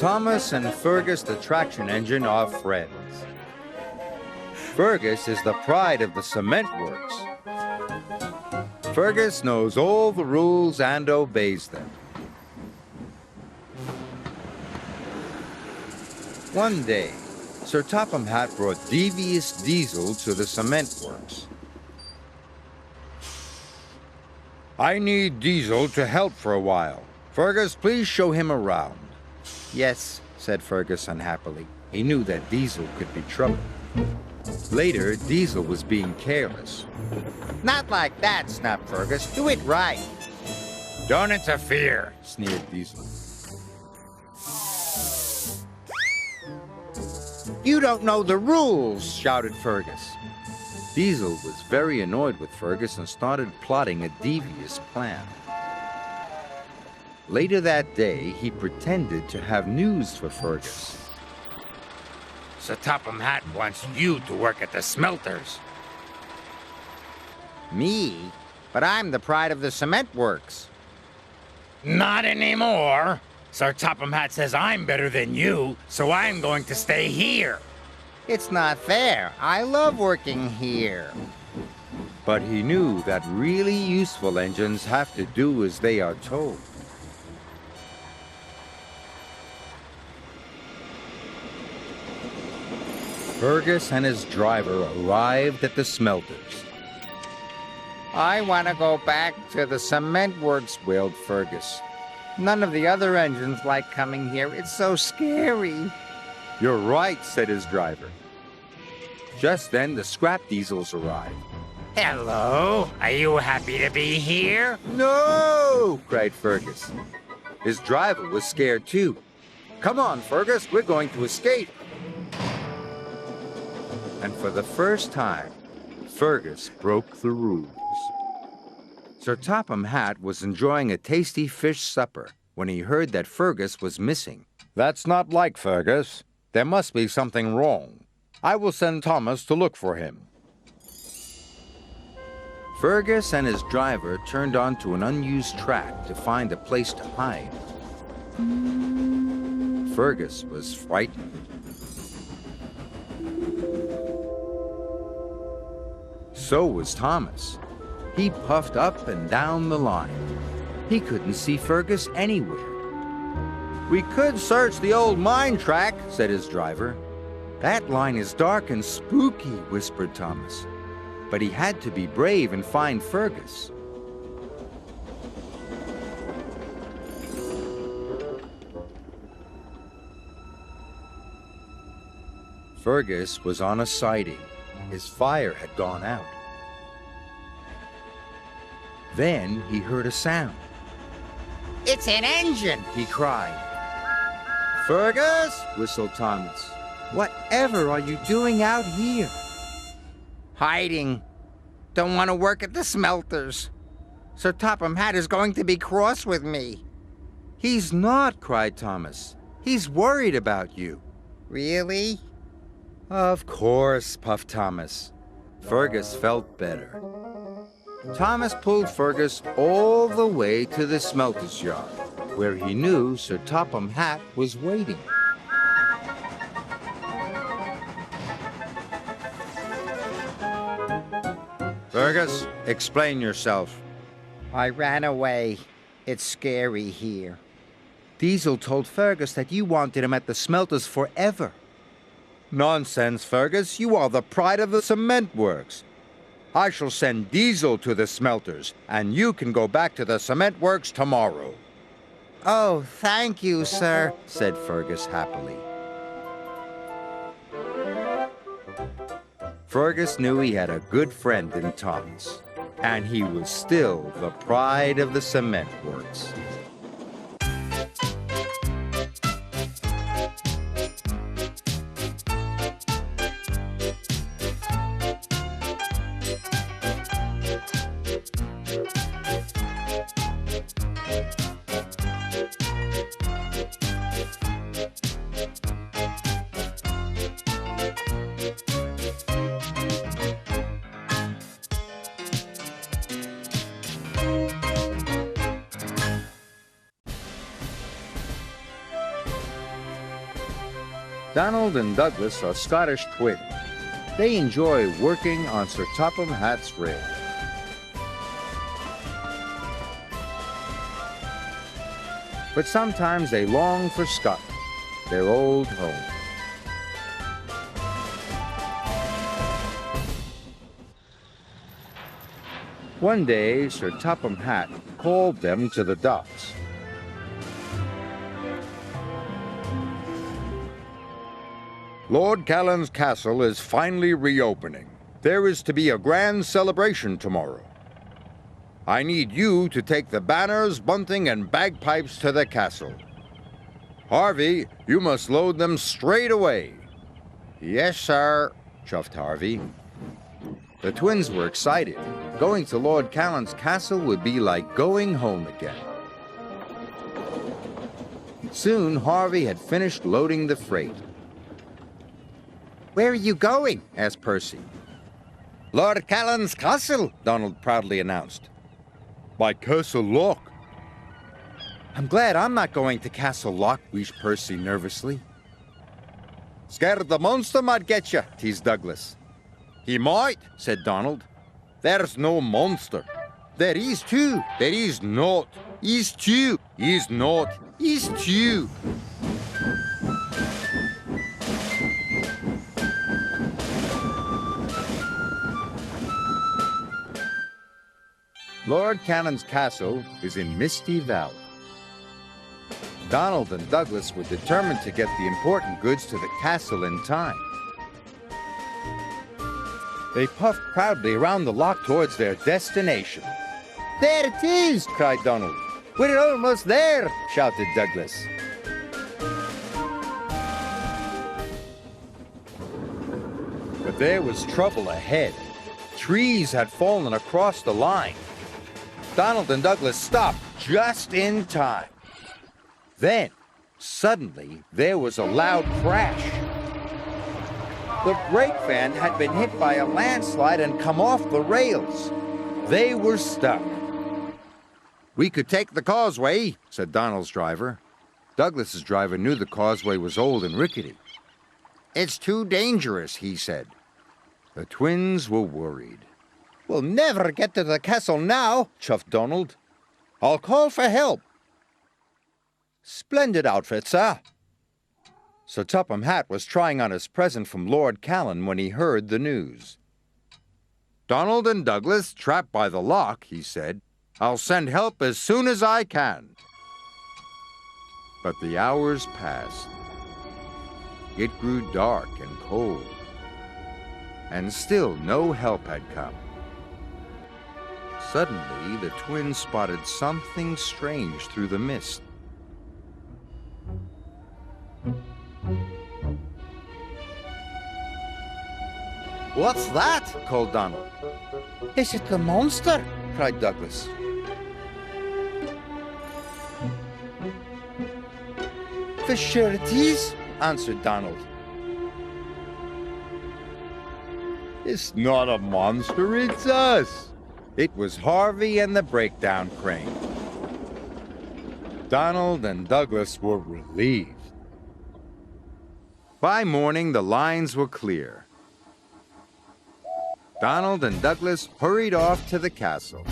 Thomas and Fergus the traction engine are friends. Fergus is the pride of the cement works. Fergus knows all the rules and obeys them. One day, Sir Topham Hatt brought devious Diesel to the cement works. I need Diesel to help for a while. Fergus, please show him around. Yes, said Fergus unhappily. He knew that Diesel could be trouble. Later, Diesel was being careless. Not like that, snapped Fergus. Do it right. Don't interfere, sneered Diesel. You don't know the rules, shouted Fergus. Diesel was very annoyed with Fergus and started plotting a devious plan. Later that day, he pretended to have news for Fergus. Sir Topham Hatt wants you to work at the smelters. Me? But I'm the pride of the cement works. Not anymore. Sir Topham Hatt says I'm better than you, so I'm going to stay here. It's not fair. I love working here. But he knew that really useful engines have to do as they are told. Fergus and his driver arrived at the smelters. I want to go back to the cement works, wailed Fergus. None of the other engines like coming here. It's so scary. You're right, said his driver. Just then, the scrap diesels arrived. Hello, are you happy to be here? No, cried Fergus. His driver was scared too. Come on, Fergus, we're going to escape. And for the first time, Fergus broke the rules. Sir Topham Hatt was enjoying a tasty fish supper when he heard that Fergus was missing. That's not like Fergus. There must be something wrong. I will send Thomas to look for him. Fergus and his driver turned onto an unused track to find a place to hide. Fergus was frightened. So was Thomas. He puffed up and down the line. He couldn't see Fergus anywhere. We could search the old mine track, said his driver. That line is dark and spooky, whispered Thomas. But he had to be brave and find Fergus. Fergus was on a siding. His fire had gone out. Then he heard a sound. It's an engine, he cried. Fergus, whistled Thomas. Whatever are you doing out here? Hiding. Don't want to work at the smelters. Sir Topham Hatt is going to be cross with me. He's not, cried Thomas. He's worried about you. Really? Of course, puffed Thomas. Fergus felt better. Thomas pulled Fergus all the way to the smelter's yard, where he knew Sir Topham Hatt was waiting. Fergus, explain yourself. I ran away. It's scary here. Diesel told Fergus that you wanted him at the smelters forever. Nonsense, Fergus. You are the pride of the cement works. I shall send Diesel to the smelters, and you can go back to the cement works tomorrow. Oh, thank you, sir, said Fergus happily. Fergus knew he had a good friend in Thomas, and he was still the pride of the cement works. Donald and Douglas are Scottish twins. They enjoy working on Sir Topham Hatt's rail. But sometimes they long for Scotland, their old home. One day, Sir Topham Hatt called them to the docks. Lord Callan's castle is finally reopening. There is to be a grand celebration tomorrow. I need you to take the banners, bunting, and bagpipes to the castle. Harvey, you must load them straight away. Yes, sir, chuffed Harvey. The twins were excited. Going to Lord Callan's castle would be like going home again. Soon, Harvey had finished loading the freight. "Where are you going?" asked Percy. "Lord Callan's castle," Donald proudly announced. "By Castle Lock." "I'm glad I'm not going to Castle Lock," wheezed Percy nervously. "Scared the monster might get you," teased Douglas. "He might," said Donald. "There's no monster." "There is too." "There is not." "Is too." "Is not." "Is too." Lord Cannon's castle is in Misty Valley. Donald and Douglas were determined to get the important goods to the castle in time. They puffed proudly around the lock towards their destination. "There it is!" cried Donald. "We're almost there!" shouted Douglas. But there was trouble ahead. Trees had fallen across the line. Donald and Douglas stopped just in time. Then, suddenly, there was a loud crash. The brake van had been hit by a landslide and come off the rails. They were stuck. "We could take the causeway," said Donald's driver. Douglas's driver knew the causeway was old and rickety. "It's too dangerous," he said. The twins were worried. "We'll never get to the castle now," chuffed Donald. "I'll call for help." "Splendid outfit, sir." Sir Topham Hatt was trying on his present from Lord Callan when he heard the news. "Donald and Douglas trapped by the lock," he said. "I'll send help as soon as I can." But the hours passed. It grew dark and cold. And still no help had come. Suddenly, the twins spotted something strange through the mist. "What's that?" called Donald. "Is it the monster?" cried Douglas. "For sure it is," answered Donald. "It's not a monster, it's us." It was Harvey and the breakdown crane. Donald and Douglas were relieved. By morning, the lines were clear. Donald and Douglas hurried off to the castle.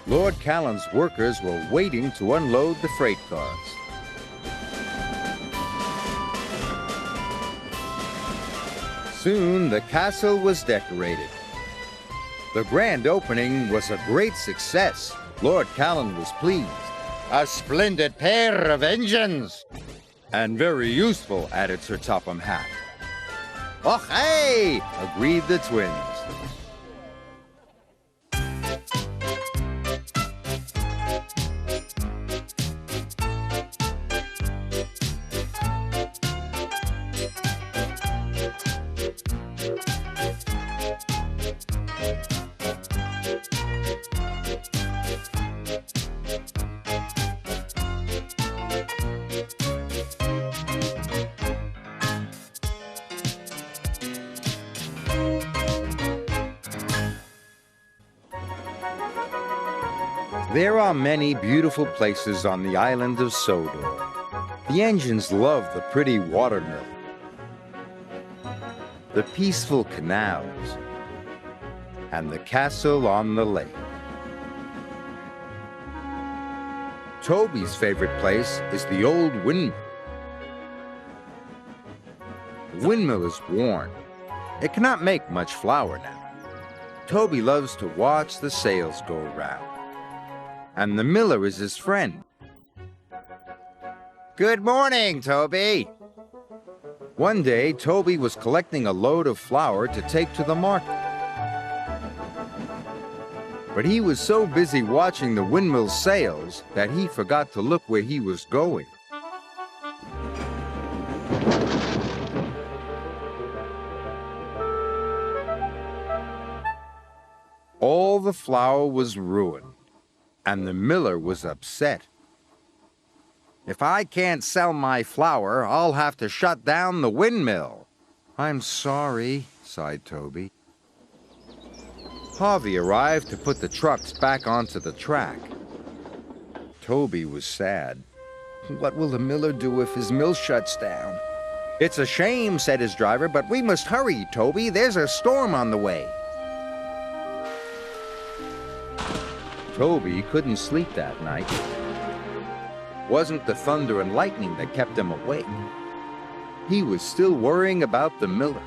Lord Callan's workers were waiting to unload the freight cars. Soon, the castle was decorated. The grand opening was a great success. Lord Callan was pleased. "A splendid pair of engines!" "And very useful," added Sir Topham Hatt. "Oh, hey!" agreed the twins. There are many beautiful places on the island of Sodor. The engines love the pretty watermill, the peaceful canals, and the castle on the lake. Toby's favorite place is the old windmill. The windmill is worn. It cannot make much flour now. Toby loves to watch the sails go round, and the miller is his friend. Good morning, Toby. One day, Toby was collecting a load of flour to take to the market. But he was so busy watching the windmill's sails that he forgot to look where he was going. All the flour was ruined, and the miller was upset. If I can't sell my flour, I'll have to shut down the windmill. I'm sorry, sighed Toby. Harvey arrived to put the trucks back onto the track. Toby was sad. What will the miller do if his mill shuts down? It's a shame, said his driver, but we must hurry, Toby. There's a storm on the way. Toby couldn't sleep that night. It wasn't the thunder and lightning that kept him awake. He was still worrying about the miller.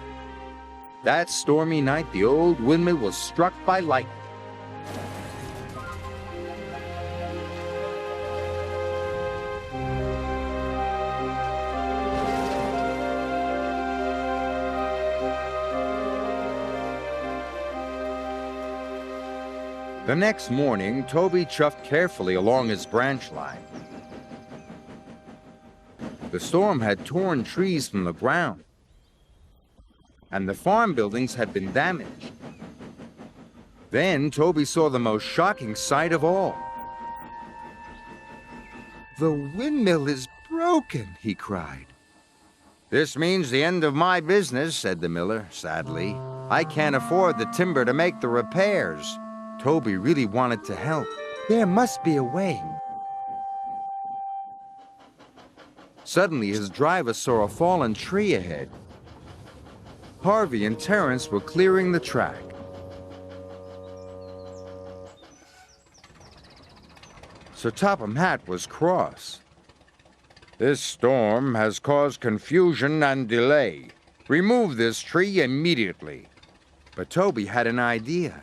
That stormy night, the old windmill was struck by lightning. The next morning, Toby chuffed carefully along his branch line. The storm had torn trees from the ground, and the farm buildings had been damaged. Then Toby saw the most shocking sight of all. The windmill is broken, he cried. This means the end of my business, said the miller sadly. I can't afford the timber to make the repairs. Toby really wanted to help. There must be a way. Suddenly, his driver saw a fallen tree ahead. Harvey and Terence were clearing the track. Sir Topham Hatt was cross. This storm has caused confusion and delay. Remove this tree immediately. But Toby had an idea.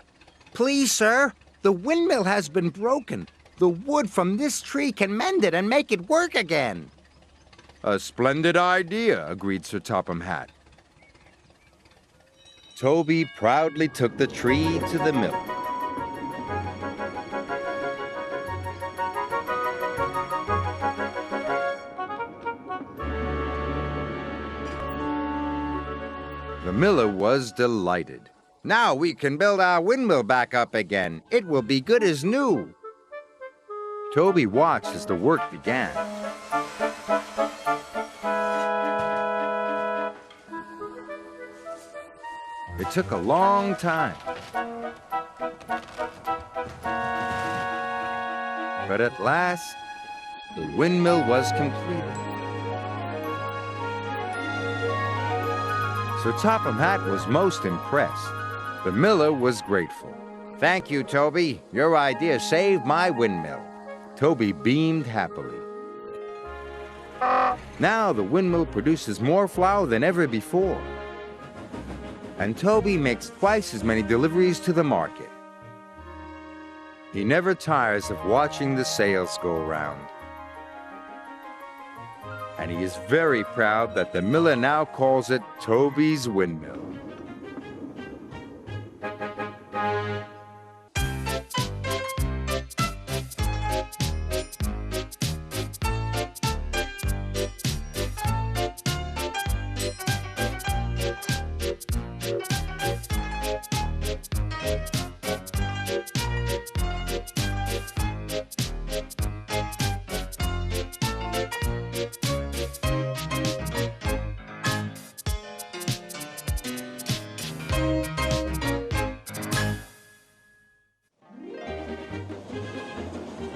Please, sir, the windmill has been broken. The wood from this tree can mend it and make it work again. A splendid idea, agreed Sir Topham Hatt. Toby proudly took the tree to the mill. The miller was delighted. Now we can build our windmill back up again. It will be good as new. Toby watched as the work began. It took a long time. But at last, the windmill was completed. Sir Topham Hatt was most impressed. The miller was grateful. Thank you, Toby. Your idea saved my windmill. Toby beamed happily. Now the windmill produces more flour than ever before. And Toby makes twice as many deliveries to the market. He never tires of watching the sails go round. And he is very proud that the miller now calls it Toby's Windmill.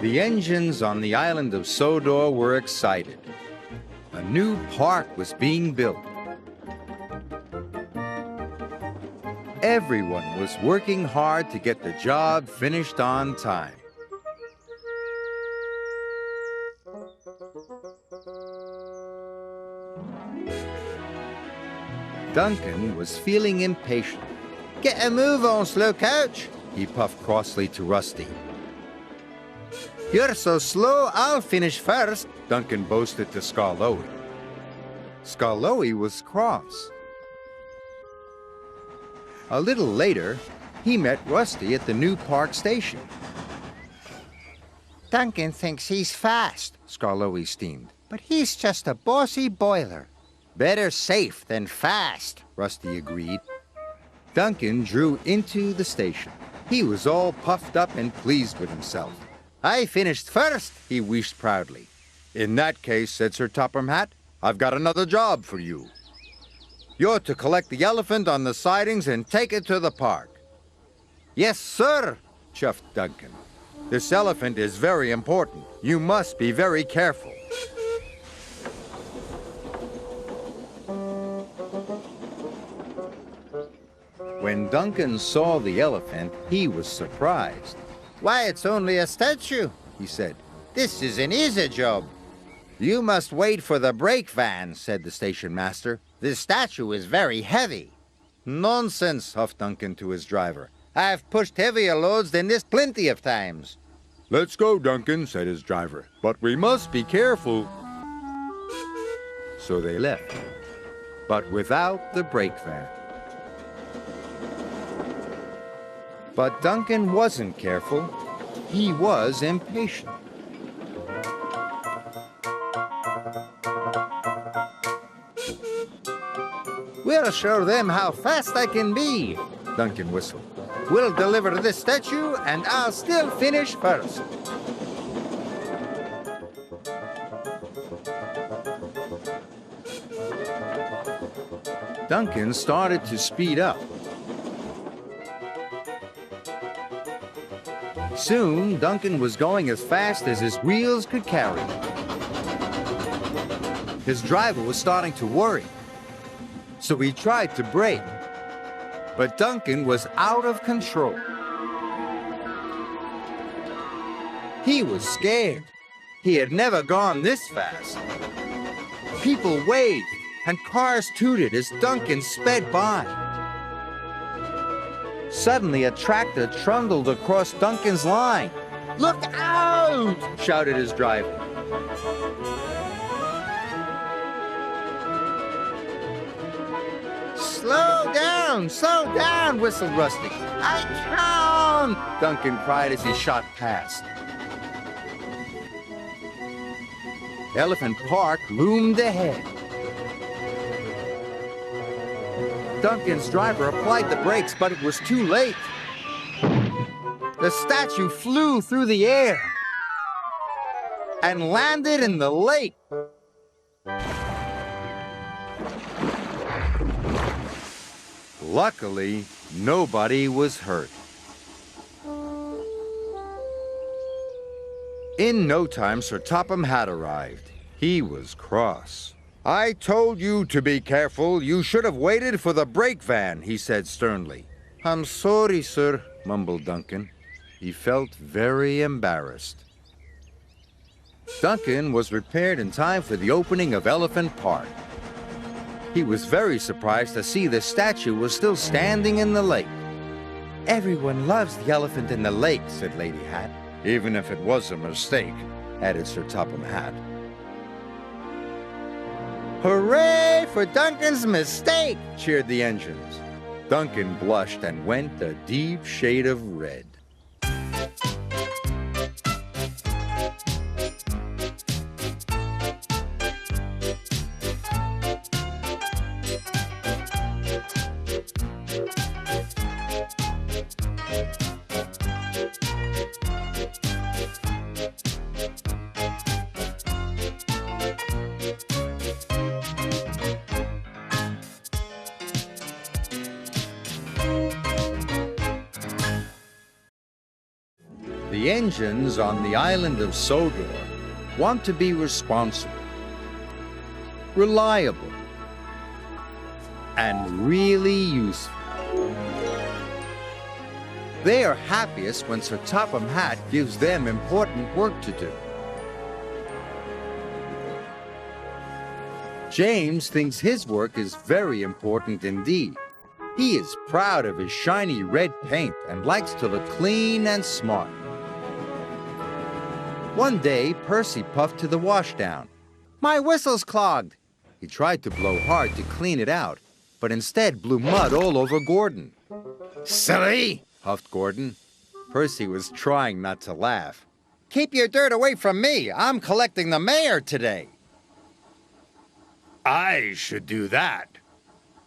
The engines on the island of Sodor were excited. A new park was being built. Everyone was working hard to get the job finished on time. Duncan was feeling impatient. "Get a move on, slow coach," he puffed crossly to Rusty. "You're so slow, I'll finish first," Duncan boasted to Skarloey. Skarloey was cross. A little later, he met Rusty at the new park station. "Duncan thinks he's fast," Skarloey steamed, "but he's just a bossy boiler." "Better safe than fast," Rusty agreed. Duncan drew into the station. He was all puffed up and pleased with himself. "I finished first," he wheezed proudly. "In that case," said Sir Topham Hatt, "I've got another job for you. You're to collect the elephant on the sidings and take it to the park." "Yes, sir," chuffed Duncan. "This elephant is very important. You must be very careful." When Duncan saw the elephant, he was surprised. "Why, it's only a statue," he said. "This is an easy job." "You must wait for the brake van," said the station master. "This statue is very heavy." "Nonsense," huffed Duncan to his driver. "I've pushed heavier loads than this plenty of times." "Let's go, Duncan," said his driver. "But we must be careful." So they left, but without the brake van. But Duncan wasn't careful. He was impatient. "We'll show them how fast I can be," Duncan whistled. "We'll deliver this statue, and I'll still finish first." Duncan started to speed up. Soon, Duncan was going as fast as his wheels could carry. His driver was starting to worry, so he tried to brake. But Duncan was out of control. He was scared. He had never gone this fast. People waved, and cars tooted as Duncan sped by. Suddenly, a tractor trundled across Duncan's line. "Look out!" shouted his driver. Slow down, whistled Rusty. "I can't!" Duncan cried as he shot past. Elephant Park loomed ahead. Duncan's driver applied the brakes, but it was too late. The statue flew through the air and landed in the lake. Luckily, nobody was hurt. In no time, Sir Topham Hatt arrived. He was cross. "I told you to be careful. You should have waited for the brake van," he said sternly. "I'm sorry, sir," mumbled Duncan. He felt very embarrassed. Duncan was prepared in time for the opening of Elephant Park. He was very surprised to see the statue was still standing in the lake. "Everyone loves the elephant in the lake," said Lady Hatt. "Even if it was a mistake," added Sir Topham Hatt. "Hooray for Duncan's mistake!" cheered the engines. Duncan blushed and went a deep shade of red. The engines on the island of Sodor want to be responsible, reliable, and really useful. They are happiest when Sir Topham Hatt gives them important work to do. James thinks his work is very important indeed. He is proud of his shiny red paint and likes to look clean and smart. One day, Percy puffed to the washdown. "My whistle's clogged." He tried to blow hard to clean it out, but instead blew mud all over Gordon. Silly! Huffed Gordon. Percy was trying not to laugh. "Keep your dirt away from me. I'm collecting the mayor today." I should do that.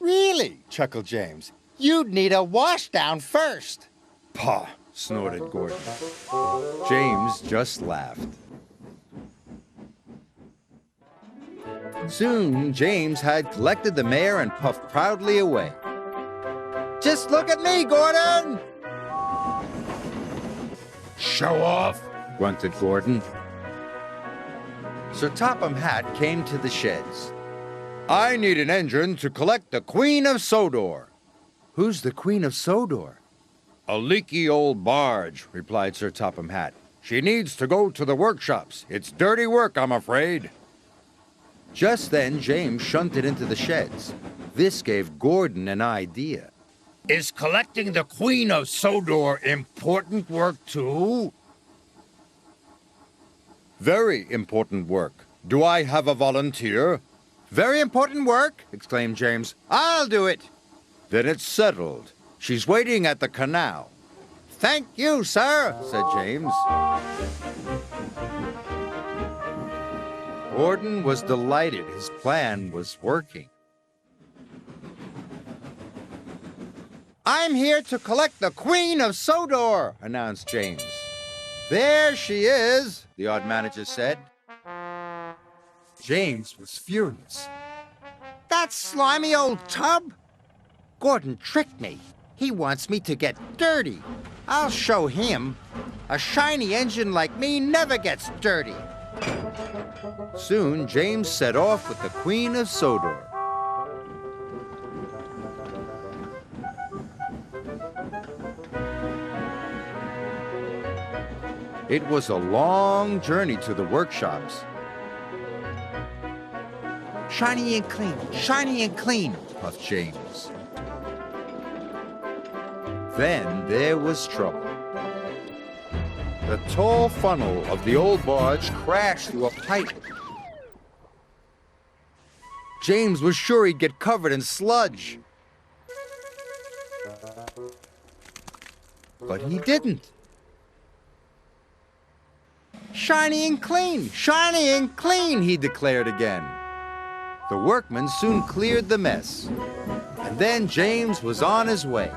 "Really?" chuckled James. "You'd need a washdown first." Paw, snorted Gordon. James just laughed. Soon, James had collected the mayor and puffed proudly away. "Just look at me, Gordon!" show off. grunted Gordon. Sir Topham Hatt came to the sheds. "I need an engine to collect the Queen of Sodor." "Who's the Queen of Sodor?" "A leaky old barge," replied Sir Topham Hatt. "She needs to go to the workshops. It's dirty work, I'm afraid." Just then, James shunted into the sheds. This gave Gordon an idea. Is collecting the Queen of Sodor important work too? "Very important work. Do I have a volunteer?" "Very important work," exclaimed James. "I'll do it." "Then it's settled. She's waiting at the canal." "Thank you, sir," said James. Gordon was delighted his plan was working. "I'm here to collect the Queen of Sodor," announced James. "There she is," the odd manager said. James was furious. "That slimy old tub? Gordon tricked me. He wants me to get dirty. I'll show him. A shiny engine like me never gets dirty." Soon, James set off with the Queen of Sodor. It was a long journey to the workshops. "Shiny and clean," puffed James. Then there was trouble. The tall funnel of the old barge crashed through a pipe. James was sure he'd get covered in sludge. But he didn't. "Shiny and clean," he declared again. The workmen soon cleared the mess, and then James was on his way.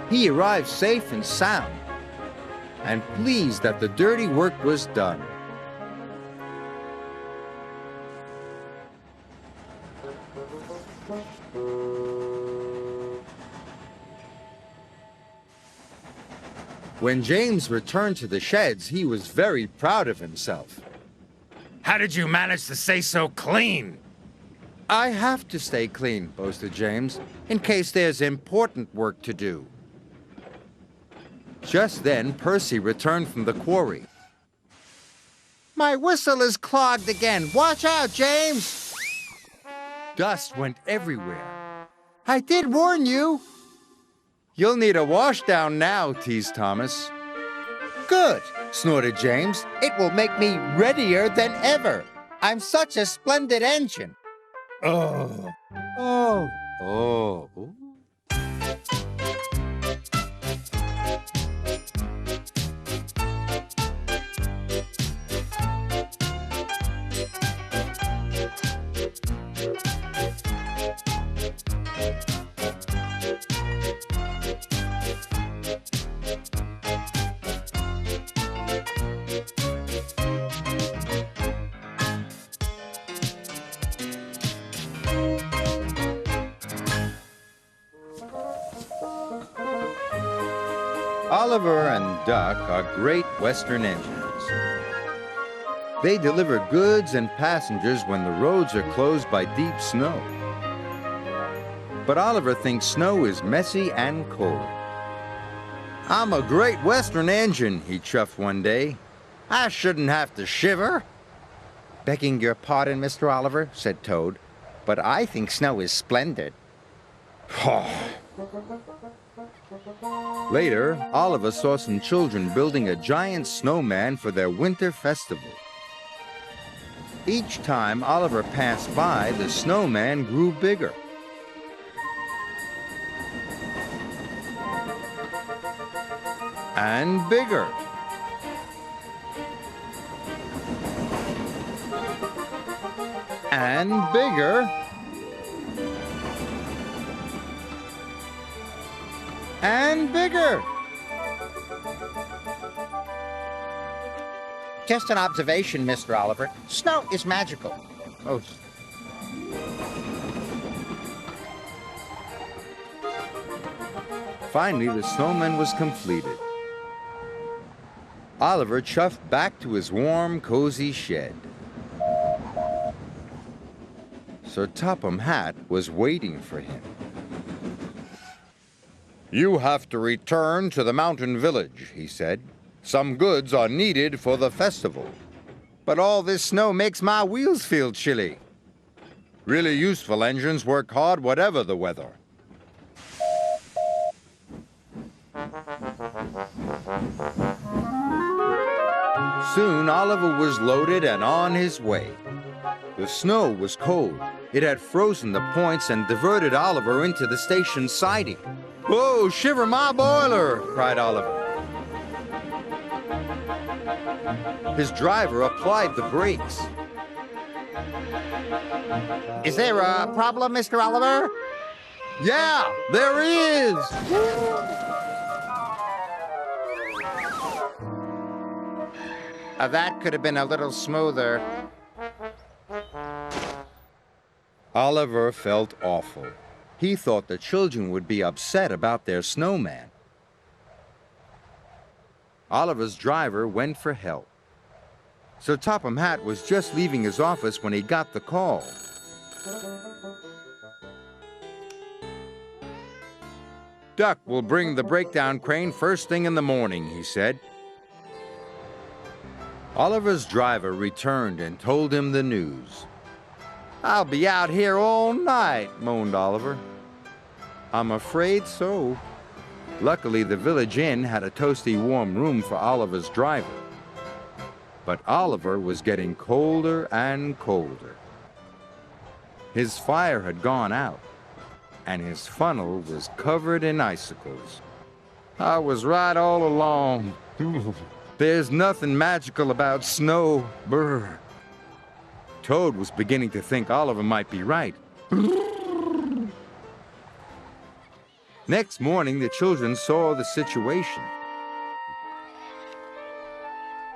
He arrived safe and sound, and pleased that the dirty work was done. When James returned to the sheds, he was very proud of himself. How did you manage to stay so clean? "I have to stay clean," boasted James, "in case there's important work to do." Just then, Percy returned from the quarry. "My whistle is clogged again. Watch out, James!" Dust went everywhere. "I did warn you." "You'll need a washdown now," teased Thomas. "Good," snorted James. "It will make me readier than ever. I'm such a splendid engine." Oh. Oh. Oliver and Duck are great Western engines. They deliver goods and passengers when the roads are closed by deep snow. But Oliver thinks snow is messy and cold. "I'm a great Western engine," he chuffed one day. "I shouldn't have to shiver." "Begging your pardon, Mr. Oliver," said Toad, "but I think snow is splendid." Later, Oliver saw some children building a giant snowman for their winter festival. Each time Oliver passed by, the snowman grew bigger. And bigger. And bigger. And bigger. Just an observation, Mr. Oliver. Snow is magical. Oh. Finally, the snowman was completed. Oliver chuffed back to his warm, cozy shed. Sir Topham Hatt was waiting for him. "You have to return to the mountain village," he said. "Some goods are needed for the festival." But all this snow makes my wheels feel chilly. Really useful engines work hard whatever the weather. Soon Oliver was loaded and on his way. The snow was cold. It had frozen the points and diverted Oliver into the station siding. "Whoa, shiver my boiler!" cried Oliver. His driver applied the brakes. Is there a problem, Mr. Oliver? "Yeah, there is!" That could have been a little smoother. Oliver felt awful. He thought the children would be upset about their snowman. Oliver's driver went for help. Sir Topham Hatt was just leaving his office when he got the call. "Duck will bring the breakdown crane first thing in the morning," he said. Oliver's driver returned and told him the news. "I'll be out here all night," moaned Oliver. "I'm afraid so." Luckily, the village inn had a toasty warm room for Oliver's driver. But Oliver was getting colder and colder. His fire had gone out, and his funnel was covered in icicles. "I was right all along. There's nothing magical about snow. Brr." Toad was beginning to think Oliver might be right. Next morning, the children saw the situation.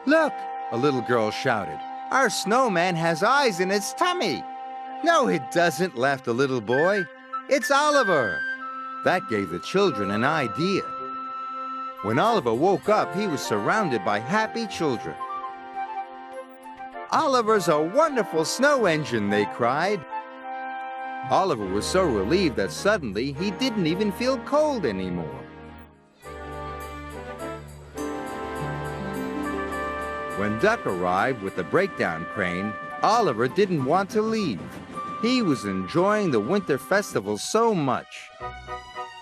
"Look!" a little girl shouted. "Our snowman has eyes in its tummy." "No, it doesn't," laughed the little boy. "It's Oliver." That gave the children an idea. When Oliver woke up, he was surrounded by happy children. "Oliver's a wonderful snow engine," they cried. Oliver was so relieved that suddenly he didn't even feel cold anymore. When Duck arrived with the breakdown crane, Oliver didn't want to leave. He was enjoying the winter festival so much.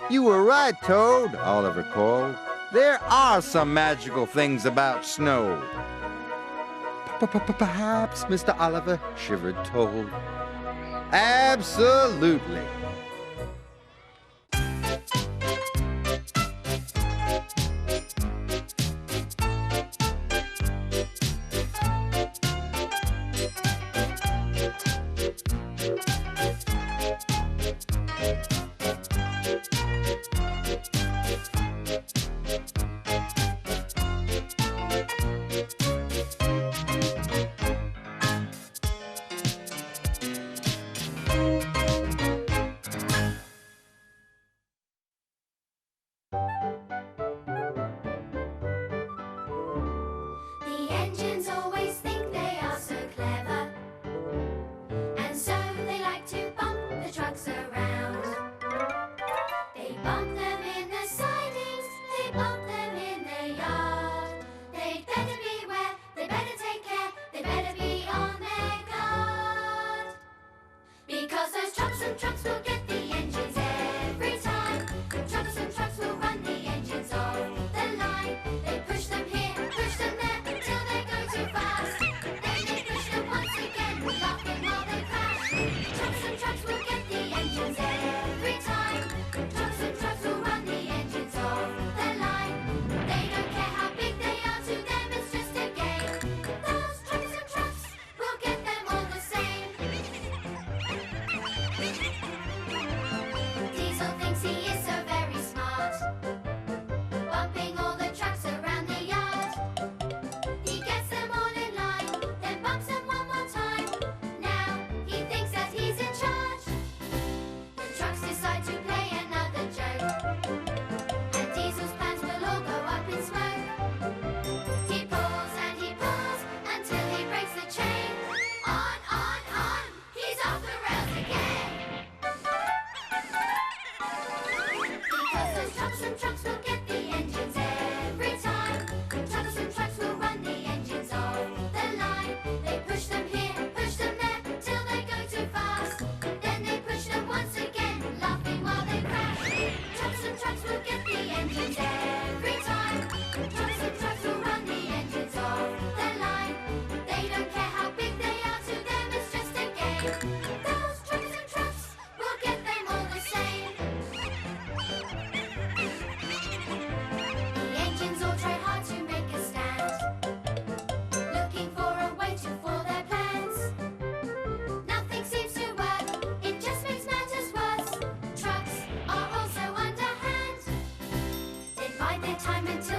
"You were right, Toad," Oliver called. "There are some magical things about snow." "Perhaps, Mr. Oliver," shivered Toad. "Absolutely." Troublesome trucks will get the engines every time. Troublesome trucks will run the engines off the line. They push them here, push them there, till they go too fast. Then they push them once again, laughing while they crash. Troublesome trucks will get the engines every time. Troublesome trucks will run the engines off the line. They don't care how big they are, to them it's just a game. Those troublesome trucks will get them all the same. The engines all try hard to make a stand, looking for a way to foil their plans. Nothing seems to work, it just makes matters worse. Trucks are also underhand. They bide their time until